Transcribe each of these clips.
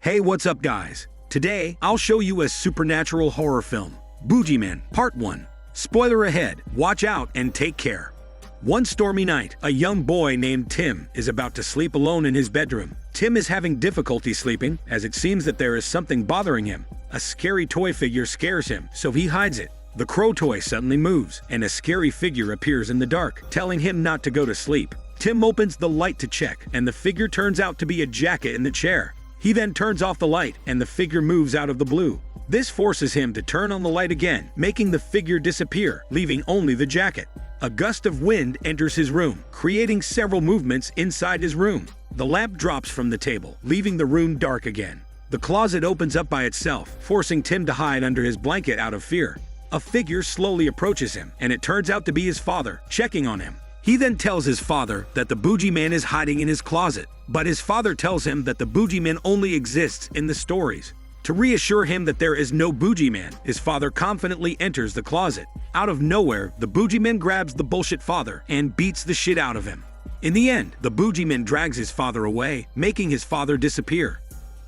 Hey, what's up guys? Today, I'll show you a supernatural horror film, BOOGEYMAN Part 1. Spoiler ahead, watch out and take care. One stormy night, a young boy named Tim is about to sleep alone in his bedroom. Tim is having difficulty sleeping as it seems that there is something bothering him. A scary toy figure scares him, so he hides it. The crow toy suddenly moves, and a scary figure appears in the dark, telling him not to go to sleep. Tim opens the light to check, and the figure turns out to be a jacket in the chair. He then turns off the light, and the figure moves out of the blue. This forces him to turn on the light again, making the figure disappear, leaving only the jacket. A gust of wind enters his room, creating several movements inside his room. The lamp drops from the table, leaving the room dark again. The closet opens up by itself, forcing Tim to hide under his blanket out of fear. A figure slowly approaches him, and it turns out to be his father, checking on him. He then tells his father that the BOOGEYMAN is hiding in his closet, but his father tells him that the BOOGEYMAN only exists in the stories. To reassure him that there is no BOOGEYMAN, his father confidently enters the closet. Out of nowhere, the BOOGEYMAN grabs the bullshit father and beats the shit out of him. In the end, the BOOGEYMAN drags his father away, making his father disappear.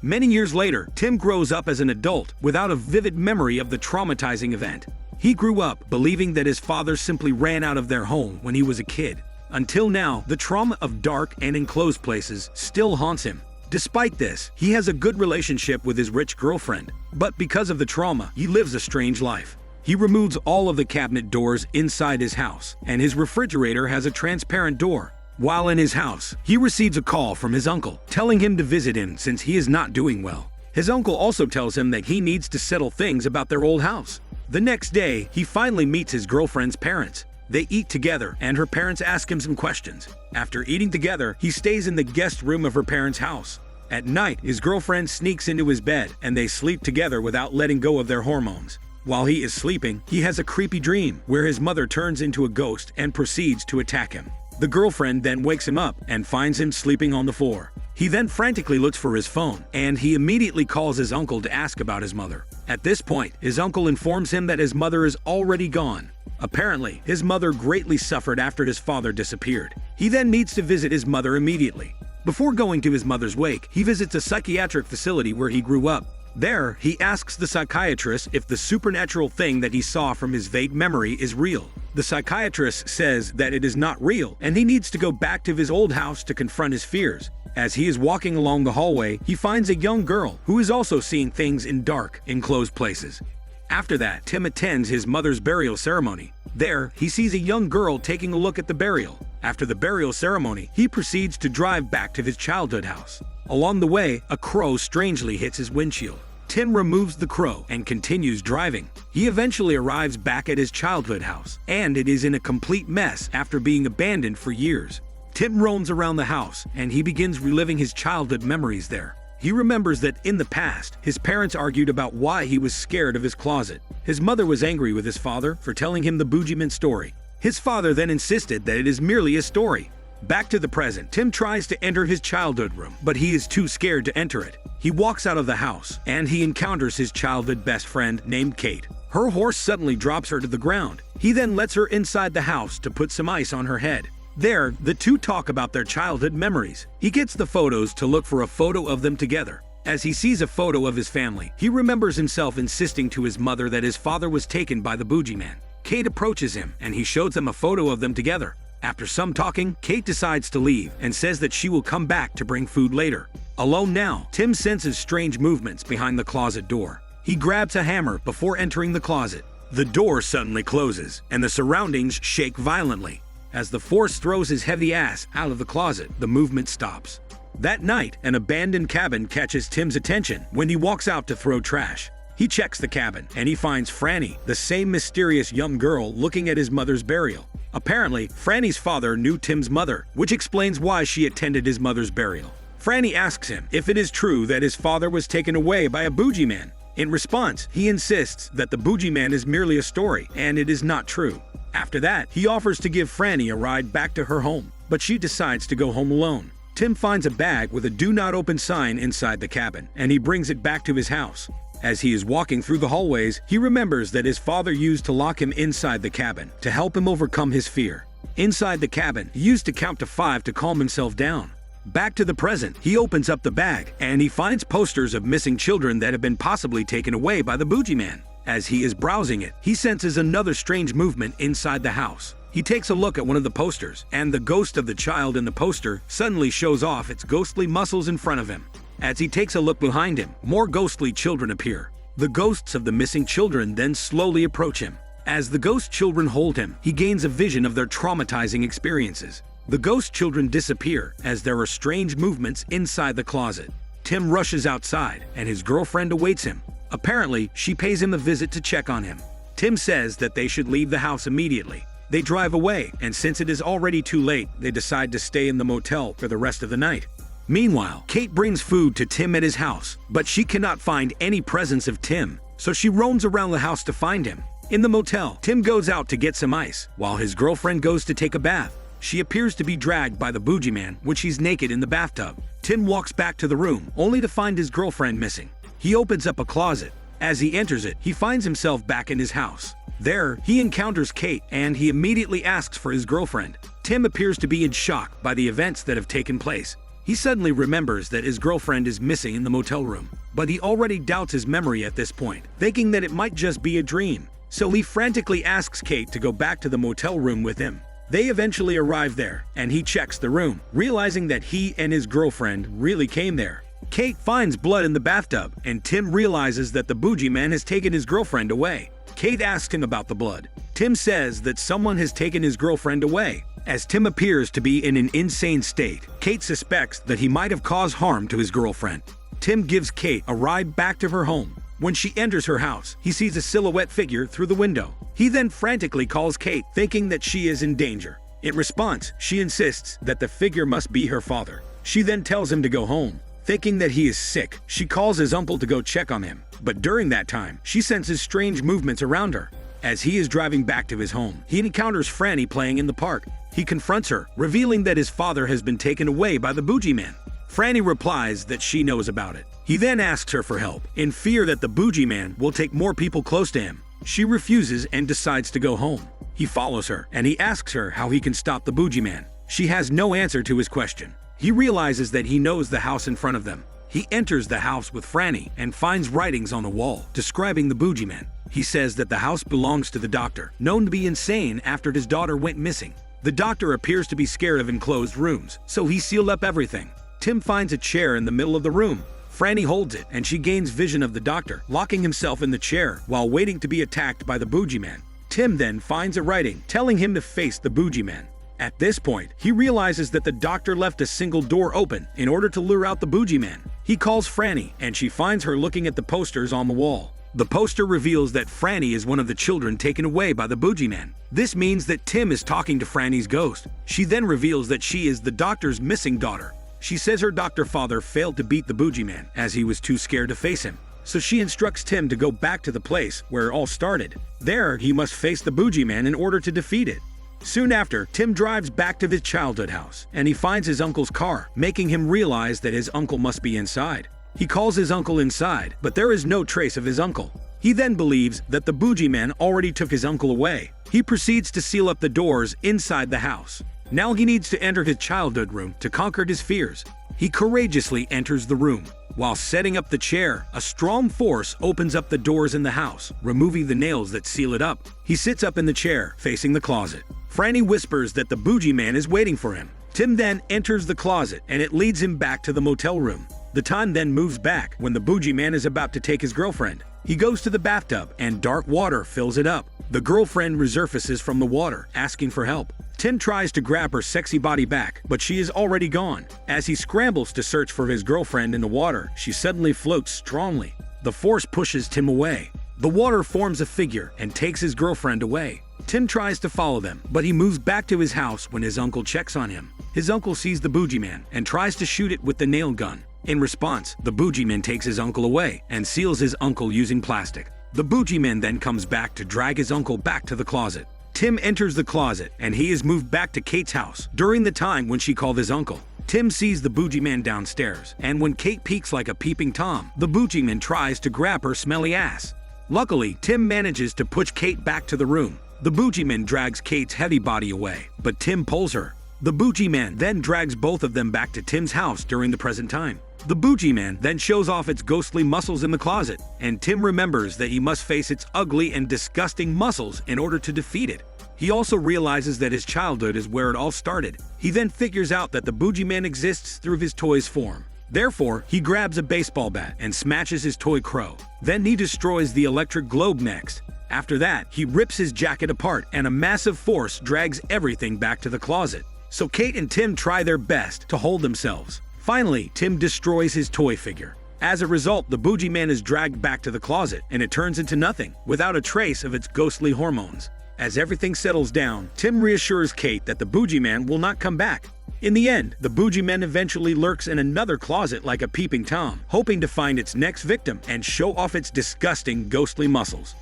Many years later, Tim grows up as an adult without a vivid memory of the traumatizing event. He grew up believing that his father simply ran out of their home when he was a kid. Until now, the trauma of dark and enclosed places still haunts him. Despite this, he has a good relationship with his rich girlfriend, but because of the trauma, he lives a strange life. He removes all of the cabinet doors inside his house, and his refrigerator has a transparent door. While in his house, he receives a call from his uncle, telling him to visit him since he is not doing well. His uncle also tells him that he needs to settle things about their old house. The next day, he finally meets his girlfriend's parents. They eat together, and her parents ask him some questions. After eating together, he stays in the guest room of her parents' house. At night, his girlfriend sneaks into his bed, and they sleep together without letting go of their hormones. While he is sleeping, he has a creepy dream where his mother turns into a ghost and proceeds to attack him. The girlfriend then wakes him up and finds him sleeping on the floor. He then frantically looks for his phone, and he immediately calls his uncle to ask about his mother. At this point, his uncle informs him that his mother is already gone. Apparently, his mother greatly suffered after his father disappeared. He then needs to visit his mother immediately. Before going to his mother's wake, he visits a psychiatric facility where he grew up. There, he asks the psychiatrist if the supernatural thing that he saw from his vague memory is real. The psychiatrist says that it is not real, and he needs to go back to his old house to confront his fears. As he is walking along the hallway, he finds a young girl who is also seeing things in dark, enclosed places. After that, Tim attends his mother's burial ceremony. There, he sees a young girl taking a look at the burial. After the burial ceremony, he proceeds to drive back to his childhood house. Along the way, a crow strangely hits his windshield. Tim removes the crow and continues driving. He eventually arrives back at his childhood house, and it is in a complete mess after being abandoned for years. Tim roams around the house, and he begins reliving his childhood memories there. He remembers that in the past, his parents argued about why he was scared of his closet. His mother was angry with his father for telling him the BOOGEYMAN story. His father then insisted that it is merely a story. Back to the present, Tim tries to enter his childhood room, but he is too scared to enter it. He walks out of the house, and he encounters his childhood best friend named Kate. Her horse suddenly drops her to the ground. He then lets her inside the house to put some ice on her head. There, the two talk about their childhood memories. He gets the photos to look for a photo of them together. As he sees a photo of his family, he remembers himself insisting to his mother that his father was taken by the BOOGEYMAN. Kate approaches him, and he shows them a photo of them together. After some talking, Kate decides to leave and says that she will come back to bring food later. Alone now, Tim senses strange movements behind the closet door. He grabs a hammer before entering the closet. The door suddenly closes, and the surroundings shake violently. As the force throws his heavy ass out of the closet, the movement stops. That night, an abandoned cabin catches Tim's attention when he walks out to throw trash. He checks the cabin, and he finds Franny, the same mysterious young girl, looking at his mother's burial. Apparently, Franny's father knew Tim's mother, which explains why she attended his mother's burial. Franny asks him if it is true that his father was taken away by a BOOGEYMAN. In response, he insists that the BOOGEYMAN is merely a story, and it is not true. After that, he offers to give Franny a ride back to her home, but she decides to go home alone. Tim finds a bag with a "Do Not Open" sign inside the cabin, and he brings it back to his house. As he is walking through the hallways, he remembers that his father used to lock him inside the cabin to help him overcome his fear. Inside the cabin, he used to count to 5 to calm himself down. Back to the present, he opens up the bag, and he finds posters of missing children that have been possibly taken away by the boogeyman. As he is browsing it, he senses another strange movement inside the house. He takes a look at one of the posters, and the ghost of the child in the poster suddenly shows off its ghostly muscles in front of him. As he takes a look behind him, more ghostly children appear. The ghosts of the missing children then slowly approach him. As the ghost children hold him, he gains a vision of their traumatizing experiences. The ghost children disappear as there are strange movements inside the closet. Tim rushes outside, and his girlfriend awaits him. Apparently, she pays him a visit to check on him. Tim says that they should leave the house immediately. They drive away, and since it is already too late, they decide to stay in the motel for the rest of the night. Meanwhile, Kate brings food to Tim at his house, but she cannot find any presence of Tim, so she roams around the house to find him. In the motel, Tim goes out to get some ice, while his girlfriend goes to take a bath. She appears to be dragged by the boogeyman when she's naked in the bathtub. Tim walks back to the room, only to find his girlfriend missing. He opens up a closet. As he enters it, he finds himself back in his house. There, he encounters Kate, and he immediately asks for his girlfriend. Tim appears to be in shock by the events that have taken place. He suddenly remembers that his girlfriend is missing in the motel room, but he already doubts his memory at this point, thinking that it might just be a dream. So he frantically asks Kate to go back to the motel room with him. They eventually arrive there, and he checks the room, realizing that he and his girlfriend really came there. Kate finds blood in the bathtub, and Tim realizes that the boogeyman has taken his girlfriend away. Kate asks him about the blood. Tim says that someone has taken his girlfriend away. As Tim appears to be in an insane state, Kate suspects that he might have caused harm to his girlfriend. Tim gives Kate a ride back to her home. When she enters her house, he sees a silhouette figure through the window. He then frantically calls Kate, thinking that she is in danger. In response, she insists that the figure must be her father. She then tells him to go home. Thinking that he is sick, she calls his uncle to go check on him. But during that time, she senses strange movements around her. As he is driving back to his home, he encounters Franny playing in the park. He confronts her, revealing that his father has been taken away by the boogeyman. Franny replies that she knows about it. He then asks her for help, in fear that the boogeyman will take more people close to him. She refuses and decides to go home. He follows her, and he asks her how he can stop the boogeyman. She has no answer to his question. He realizes that he knows the house in front of them. He enters the house with Franny and finds writings on the wall describing the boogeyman. He says that the house belongs to the doctor, known to be insane after his daughter went missing. The doctor appears to be scared of enclosed rooms, so he sealed up everything. Tim finds a chair in the middle of the room. Franny holds it, and she gains vision of the doctor, locking himself in the chair while waiting to be attacked by the boogeyman. Tim then finds a writing telling him to face the boogeyman. At this point, he realizes that the doctor left a single door open in order to lure out the boogeyman. He calls Franny, and she finds her looking at the posters on the wall. The poster reveals that Franny is one of the children taken away by the boogeyman. This means that Tim is talking to Franny's ghost. She then reveals that she is the doctor's missing daughter. She says her doctor father failed to beat the boogeyman as he was too scared to face him. So she instructs Tim to go back to the place where it all started. There, he must face the boogeyman in order to defeat it. Soon after, Tim drives back to his childhood house, and he finds his uncle's car, making him realize that his uncle must be inside. He calls his uncle inside, but there is no trace of his uncle. He then believes that the boogeyman already took his uncle away. He proceeds to seal up the doors inside the house. Now he needs to enter his childhood room to conquer his fears. He courageously enters the room. While setting up the chair, a strong force opens up the doors in the house, removing the nails that seal it up. He sits up in the chair, facing the closet. Franny whispers that the boogeyman is waiting for him. Tim then enters the closet, and it leads him back to the motel room. The time then moves back when the boogeyman is about to take his girlfriend. He goes to the bathtub, and dark water fills it up. The girlfriend resurfaces from the water, asking for help. Tim tries to grab her sexy body back, but she is already gone. As he scrambles to search for his girlfriend in the water, she suddenly floats strongly. The force pushes Tim away. The water forms a figure and takes his girlfriend away. Tim tries to follow them, but he moves back to his house when his uncle checks on him. His uncle sees the boogeyman and tries to shoot it with the nail gun. In response, the boogeyman takes his uncle away and seals his uncle using plastic. The boogeyman then comes back to drag his uncle back to the closet. Tim enters the closet, and he is moved back to Kate's house during the time when she called his uncle. Tim sees the boogeyman downstairs, and when Kate peeks like a peeping Tom, the boogeyman tries to grab her smelly ass. Luckily, Tim manages to push Kate back to the room. The boogeyman drags Kate's heavy body away, but Tim pulls her. The boogeyman then drags both of them back to Tim's house during the present time. The boogeyman then shows off its ghostly muscles in the closet, and Tim remembers that he must face its ugly and disgusting muscles in order to defeat it. He also realizes that his childhood is where it all started. He then figures out that the boogeyman exists through his toy's form. Therefore, he grabs a baseball bat and smashes his toy crow. Then he destroys the electric globe next. After that, he rips his jacket apart and a massive force drags everything back to the closet. So Kate and Tim try their best to hold themselves. Finally, Tim destroys his toy figure. As a result, the boogeyman is dragged back to the closet and it turns into nothing, without a trace of its ghostly hormones. As everything settles down, Tim reassures Kate that the boogeyman will not come back. In the end, the boogeyman eventually lurks in another closet like a peeping Tom, hoping to find its next victim and show off its disgusting ghostly muscles.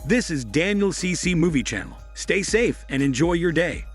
This is Daniel CC Movie Channel. Stay safe and enjoy your day.